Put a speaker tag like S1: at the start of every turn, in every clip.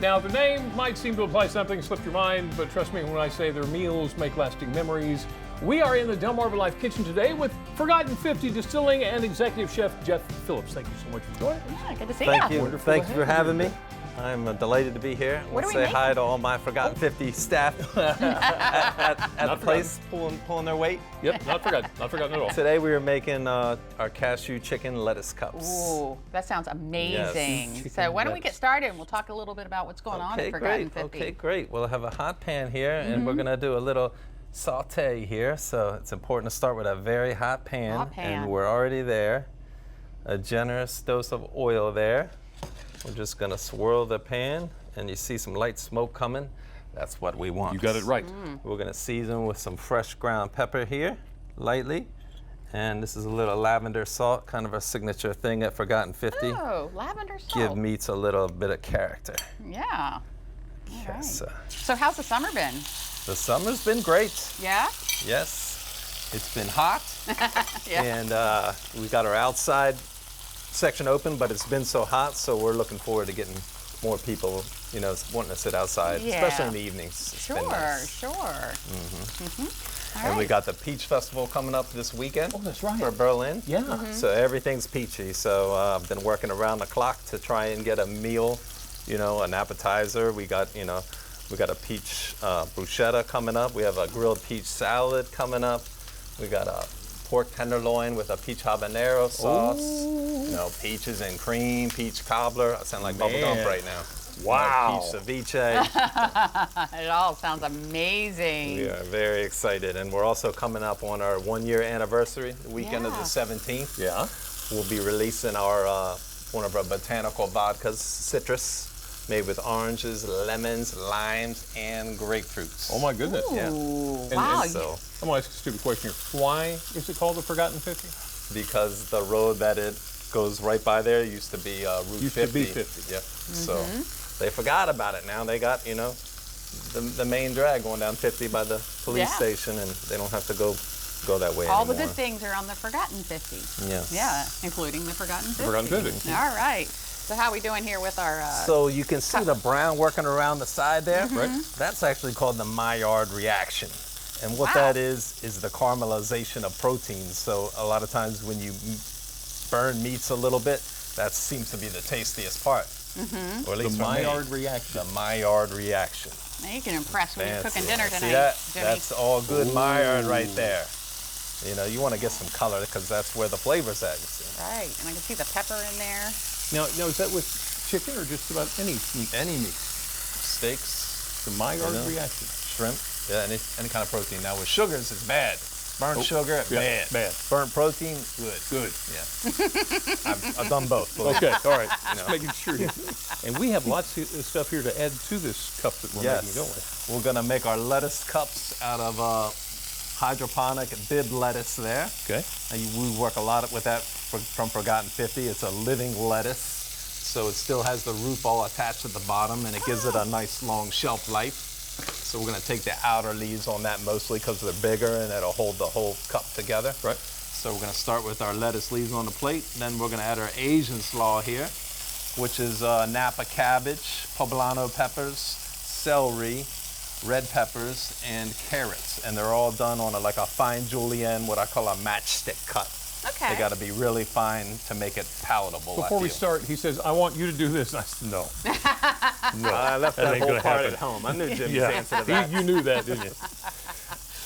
S1: Now, the name might seem to imply something slipped your mind, but trust me when I say their meals make lasting memories. We are in the DelmarvaLife kitchen today with Forgotten 50 Distilling and Executive Chef Jeff Phillips. Thank you so much for joining us.
S2: Yeah, good to see you.
S3: Thank you.
S1: Wonderful
S3: Thank
S1: to
S3: you for
S1: have you
S3: having
S1: here.
S3: me. I'm delighted to be here.
S2: What
S3: Let's
S2: are we
S3: say hi to all my Forgotten 50 staff at the place pulling their weight.
S1: Yep, not forgotten at all.
S3: Today we are making our cashew chicken lettuce cups.
S2: Ooh, that sounds amazing.
S3: Yes.
S2: So why don't we get started and we'll talk a little bit about what's going on at Forgotten 50.
S3: Okay, great. We'll have a hot pan here and we're gonna do a little saute here. So it's important to start with a very hot pan.
S2: Hot pan.
S3: And we're already there. A generous dose of oil there. We're just gonna swirl the pan and you see some light smoke coming. That's what we want.
S1: You got it right.
S3: We're gonna season with some fresh ground pepper here, lightly. And this is a little lavender salt, kind of a signature thing at Forgotten 50.
S2: Oh, lavender salt.
S3: Give meats a little bit of character.
S2: Yeah. All right.
S3: Yes.
S2: So how's the summer been?
S3: The summer's been great.
S2: Yeah?
S3: Yes. It's been hot.
S2: Yeah.
S3: And we got our outside section open, but it's been so hot, so we're looking forward to getting more people, you know, wanting to sit outside,
S2: Yeah.
S3: especially in the evenings. It's been nice.
S2: Sure. All
S3: And we
S2: right.
S3: got the Peach Festival coming up this weekend.
S1: Oh, that's right.
S3: For Berlin.
S1: Yeah.
S3: So everything's peachy. So I've been working around the clock to try and get a meal, you know, an appetizer. We got a peach bruschetta coming up. We have a grilled peach salad coming up. We got a pork tenderloin with a peach habanero sauce.
S1: Ooh.
S3: You know, peaches and cream, peach cobbler. I sound like bubblegum right now.
S1: Wow.
S3: Peach ceviche.
S2: It all sounds amazing.
S3: We are very excited. And we're also coming up on our 1-year anniversary, the weekend of the
S2: Yeah.
S3: 17th.
S1: Yeah.
S3: We'll be releasing our one of our botanical vodkas, citrus, made with oranges, lemons, limes, and grapefruits.
S1: Oh my goodness.
S3: Yeah.
S2: Ooh,
S1: And
S2: wow.
S3: So,
S1: I'm gonna ask a stupid question here. Why is it called the Forgotten 50?
S3: because the road that it goes right by there used to be Route
S1: Used
S3: 50.
S1: to be 50.
S3: Yeah. So they forgot about it now. They got, you know, the main drag going down 50 by the police
S2: Yeah.
S3: station, and they don't have to go that way
S2: All
S3: anymore.
S2: the good things are on the Forgotten 50.
S3: Yes.
S2: Yeah, including the Forgotten 50.
S1: Forgotten 50.
S2: All right. So how are we doing here with our...
S3: So you can see the brown working around the side there,
S1: Right.
S3: That's actually called the Maillard reaction. And what
S2: Wow.
S3: that is the caramelization of proteins. So a lot of times when you burn meats a little bit, that seems to be the tastiest part. Or at
S1: The
S3: least for me.
S1: Maillard reaction.
S3: The Maillard reaction.
S2: Now you can impress when you're
S3: Fancy.
S2: cooking dinner tonight,
S3: See that?
S2: Jimmy.
S3: That's all good Maillard right there. You know, you want to get some color because that's where the flavor's at, you see.
S2: Right, and I can see the pepper in there.
S1: Now, is that with chicken or just about any meat?
S3: Any meat. Steaks,
S1: The Maillard
S3: I know.
S1: reaction.
S3: shrimp, yeah, any kind of protein. Now with sugars, it's bad. Burnt sugar,
S1: Yeah,
S3: bad.
S1: bad.
S3: Burnt protein, good.
S1: Good.
S3: Yeah. I've done both. believe me.
S1: Okay, all right.
S3: You
S1: Just
S3: know.
S1: making sure. And we have lots of stuff here to add to this cup that we're making going.
S3: We're gonna make our lettuce cups out of hydroponic bib lettuce there.
S1: Okay.
S3: And we work a lot with that from Forgotten 50. It's a living lettuce, so it still has the root ball attached at the bottom, and it gives it a nice long shelf life. So we're gonna take the outer leaves on that mostly because they're bigger and it'll hold the whole cup together.
S1: Right.
S3: So we're gonna start with our lettuce leaves on the plate. Then we're gonna add our Asian slaw here, which is Napa cabbage, poblano peppers, celery, red peppers, and carrots. And they're all done on like a fine julienne, what I call a matchstick cut.
S2: Okay.
S3: They gotta be really fine to make it palatable.
S1: Before
S3: I
S1: we
S3: feel.
S1: start, he says, I want you to do this. And I said, no.
S3: I left
S1: That
S3: that
S1: ain't
S3: whole
S1: gonna
S3: part
S1: happen.
S3: at home. I knew Jimmy's answer to that.
S1: You knew that, didn't you?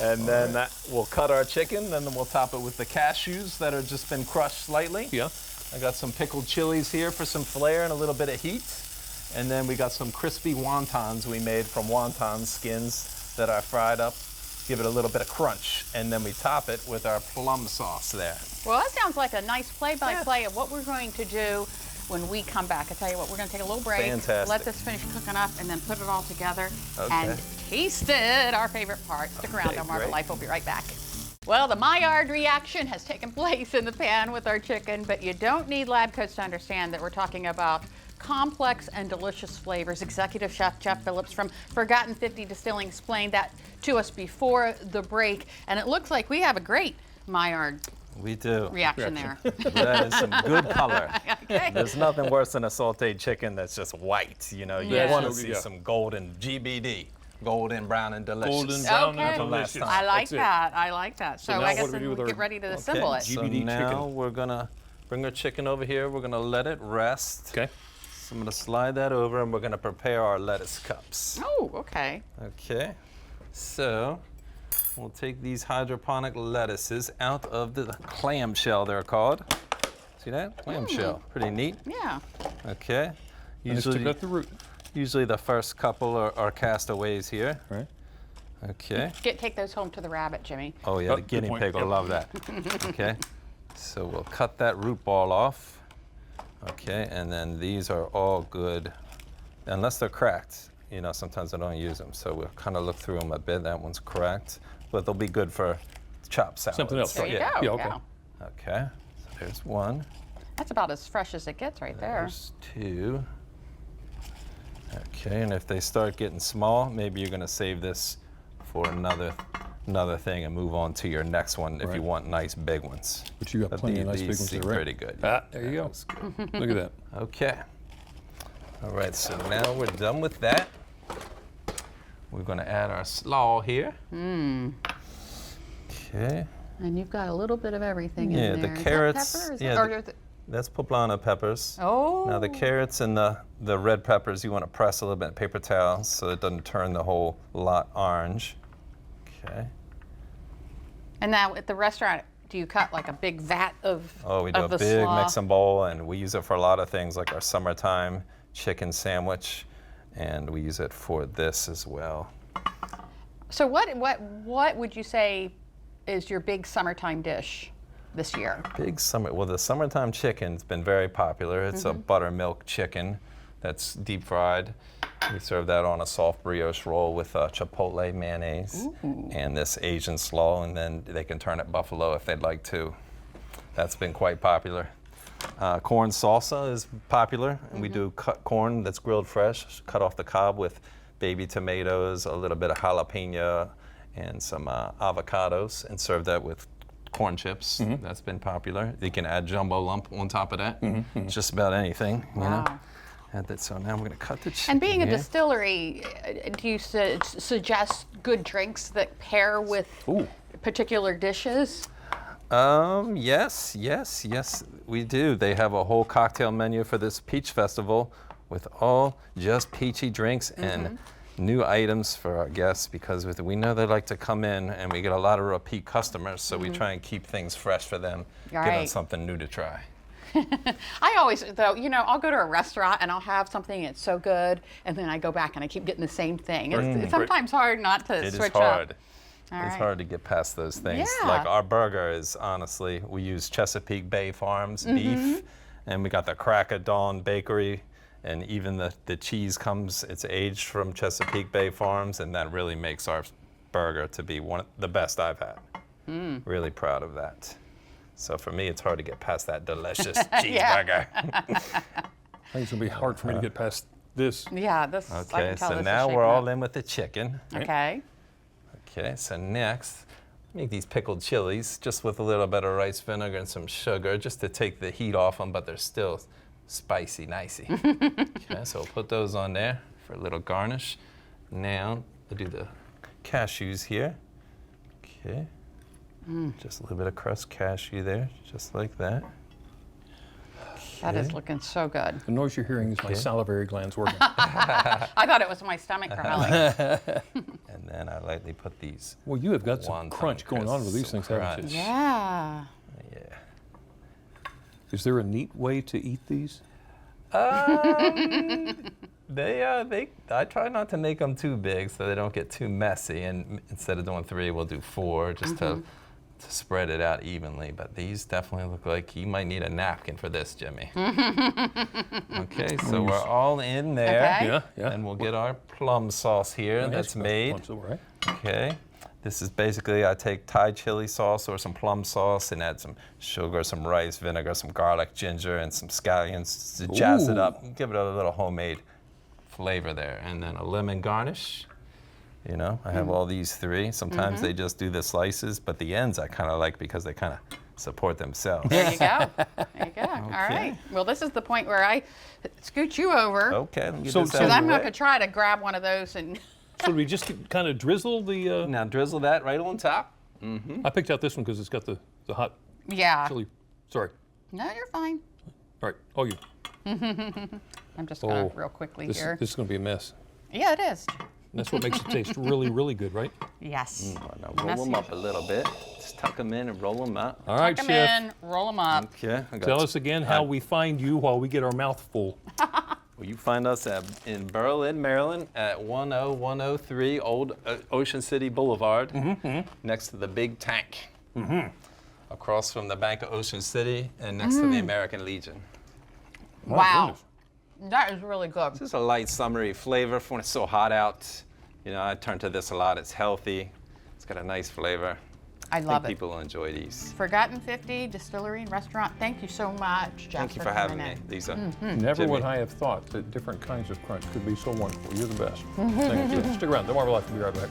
S3: And then we'll cut our chicken, and then we'll top it with the cashews that have just been crushed slightly.
S1: Yeah.
S3: I got some pickled chilies here for some flair and a little bit of heat. And then we got some crispy wontons we made from wonton skins that I fried up. Give it a little bit of crunch. And then we top it with our plum sauce there.
S2: Well, that sounds like a nice play-by-play of what we're going to do when we come back. I tell you what, we're going to take a little break.
S3: Fantastic.
S2: Let this finish cooking up and then put it all together
S3: Okay.
S2: and taste it, our favorite part. Stick around,
S3: Okay,
S2: DelmarvaLife.
S3: great.
S2: We'll be right back. Well, the Maillard reaction has taken place in the pan with our chicken, but you don't need lab coats to understand that we're talking about complex and delicious flavors. Executive Chef Jeff Phillips from Forgotten 50 Distilling explained that to us before the break, and it looks like we have a great Maillard
S3: We do.
S2: reaction there.
S3: That is some good color.
S2: Okay.
S3: There's nothing worse than a sauteed chicken that's just white. You know, you
S2: Yeah.
S3: want to
S1: So,
S3: see
S1: yeah.
S3: some golden GBD, golden, brown, and delicious.
S1: Golden, brown,
S2: Okay.
S1: and delicious.
S2: I like
S1: That's it.
S2: that. I like that. So
S1: now
S2: I
S1: what
S2: guess
S1: do we do
S2: then
S1: with
S2: we
S1: our-
S2: get ready to
S3: Okay,
S2: assemble it.
S3: so
S1: GBD
S3: now
S1: chicken.
S3: we're gonna bring our chicken over here. We're gonna let it rest.
S1: Okay.
S3: So I'm gonna slide that over, and we're gonna prepare our lettuce cups.
S2: Oh, okay.
S3: Okay, so we'll take these hydroponic lettuces out of the clamshell, they're called. See that? Clamshell, pretty neat.
S2: Yeah.
S3: Okay.
S1: And just took out the root.
S3: Usually the first couple are castaways here.
S1: Right.
S3: Okay.
S2: Take those home to the rabbit, Jimmy.
S3: Oh yeah,
S1: Oh,
S3: the
S1: good
S3: guinea
S1: point.
S3: pig will
S1: Yep.
S3: love that. Okay. So we'll cut that root ball off. Okay, and then these are all good, unless they're cracked. You know, sometimes I don't use them, so we'll kind of look through them a bit. That one's cracked, but they'll be good for chopped salads.
S1: Something else,
S2: There
S1: right?
S2: you
S3: Yeah.
S2: go.
S1: Yeah, okay.
S2: Yeah.
S3: Okay, so there's one.
S2: That's about as fresh as it gets right there.
S3: There's two. Okay, and if they start getting small, maybe you're gonna save this for another thing and move on to your next one if
S1: Right.
S3: you want nice big ones.
S1: But you got
S3: But
S1: plenty of nice
S3: these
S1: big ones
S3: seem
S1: there, right?
S3: pretty good.
S1: Ah, there you go.
S3: That's good.
S1: Look at that.
S3: Okay. All right, so now we're done with that. We're gonna add our slaw here. Okay.
S2: And you've got a little bit of everything
S3: Yeah,
S2: in
S3: the
S2: there. Is
S3: carrots-
S2: That pepper? Is
S3: yeah,
S2: that,
S3: the- That's poblano peppers.
S2: oh.
S3: Now the carrots and the red peppers, you want to press a little bit in paper towels so it doesn't turn the whole lot orange. Okay.
S2: And now at the restaurant, do you cut like a big vat of
S3: Oh, we do a
S2: of the
S3: big
S2: slaw?
S3: mixing bowl, and we use it for a lot of things like our summertime chicken sandwich, and we use it for this as well.
S2: So what would you say is your big summertime dish this year?
S3: Big summer. Well, the summertime chicken's been very popular. It's a buttermilk chicken that's deep fried. We serve that on a soft brioche roll with chipotle mayonnaise and this Asian slaw, and then they can turn it buffalo if they'd like to. That's been quite popular. Corn salsa is popular, and we do cut corn that's grilled fresh, cut off the cob with baby tomatoes, a little bit of jalapeno, and some avocados, and serve that with corn chips. That's been popular. You can add jumbo lump on top of that. Just about anything, you know.
S2: Wow.
S3: Add that. So now I'm going to cut the chicken.
S2: And being a
S3: here.
S2: distillery, do you suggest good drinks that pair with
S1: Ooh.
S2: particular dishes?
S3: Yes, we do. They have a whole cocktail menu for this Peach Festival with all just peachy drinks and new items for our guests, because we know they like to come in and we get a lot of repeat customers, so we try and keep things fresh for them, give them
S2: Right.
S3: something new to try.
S2: I always, though, I'll go to a restaurant and I'll have something, it's so good, and then I go back and I keep getting the same thing. It's sometimes hard not to
S3: It is
S2: switch
S3: hard.
S2: up. All
S3: It's
S2: right.
S3: hard to get past those things.
S2: Yeah.
S3: Like our burger is, honestly, we use Chesapeake Bay Farms beef, and we got the Crack of Dawn Bakery, and even the cheese comes, it's aged from Chesapeake Bay Farms, and that really makes our burger to be one of the best I've had. Really proud of that. So for me, it's hard to get past that delicious cheeseburger.
S1: I think it's going to be hard for me to get past this.
S2: Yeah, this, I
S3: Okay,
S2: can tell
S3: so
S2: this is
S3: now
S2: shaking
S3: we're all
S2: up.
S3: in with the chicken.
S2: Okay.
S3: Okay, so next, make these pickled chilies just with a little bit of rice vinegar and some sugar just to take the heat off them, but they're still spicy, nicey. Okay, so we'll put those on there for a little garnish. Now, we'll do the cashews here. Okay, just a little bit of crushed cashew there, just like that.
S2: That is
S3: Okay.
S2: looking so good.
S1: The noise you're hearing is my salivary glands working.
S2: I thought it was my stomach growling.
S3: And then I lightly put these.
S1: Well, you have got some
S3: Wonton
S1: crunch going on with these
S3: Crisp
S1: things, haven't you?
S2: Yeah.
S3: Yeah.
S1: Is there a neat way to eat these?
S3: I try not to make them too big so they don't get too messy. And instead of doing 3, we'll do 4 just to spread it out evenly. But these definitely look like you might need a napkin for this, Jimmy. Okay, so we're all in there.
S2: Okay.
S1: Yeah.
S3: And we'll get our plum sauce here that's made.
S1: Plums, all right.
S3: Okay. This is basically, I take Thai chili sauce or some plum sauce and add some sugar, some rice vinegar, some garlic, ginger, and some scallions to jazz it up. Give it a little homemade flavor there. And then a lemon garnish. You know, I have all these 3. Sometimes they just do the slices, but the ends I kind of like because they kind of support themselves.
S2: There you go. There you go. All right. Well, this is the point where I scoot you over.
S3: Okay, let me get
S1: So-
S3: this
S1: so
S3: out of
S2: Because I'm
S3: the
S2: going
S3: way.
S2: to try to grab one of those and.
S1: So we just kind of drizzle the.
S3: Now drizzle that right on top.
S1: I picked out this one because it's got the hot
S2: Yeah.
S1: chili. Sorry.
S2: No, you're fine.
S1: All right. Oh, you.
S2: I'm just going to real quickly
S1: This
S2: here.
S1: is going to be a mess.
S2: Yeah, it is.
S1: That's what makes it taste really, really good, right?
S2: Yes.
S3: Now roll them up a little bit. Just tuck them in and roll them up.
S1: All right,
S2: Tuck
S1: Chef.
S2: them in, roll them up.
S3: Okay. I got
S1: Tell
S3: you.
S1: us again how we find you while we get our mouth full.
S3: Well, you find us in Berlin, Maryland at 10103 Old Ocean City Boulevard, next to the big tank, across from the Bank of Ocean City and next to the American Legion.
S2: Wow.
S1: goodness.
S2: That is really good.
S3: Just a light summery flavor for when it's so hot out. You know, I turn to this a lot. It's healthy. It's got a nice flavor.
S2: I
S3: I think
S2: love it.
S3: people will enjoy these.
S2: Forgotten 50 Distillery and Restaurant. Thank you so much, Jeff.
S3: Thank you for having me, Lisa.
S1: Never
S3: Jimmy.
S1: would I have thought that different kinds of crunch could be so wonderful. You're the best. Thank you. Stick around. Delmarva Life will be right back.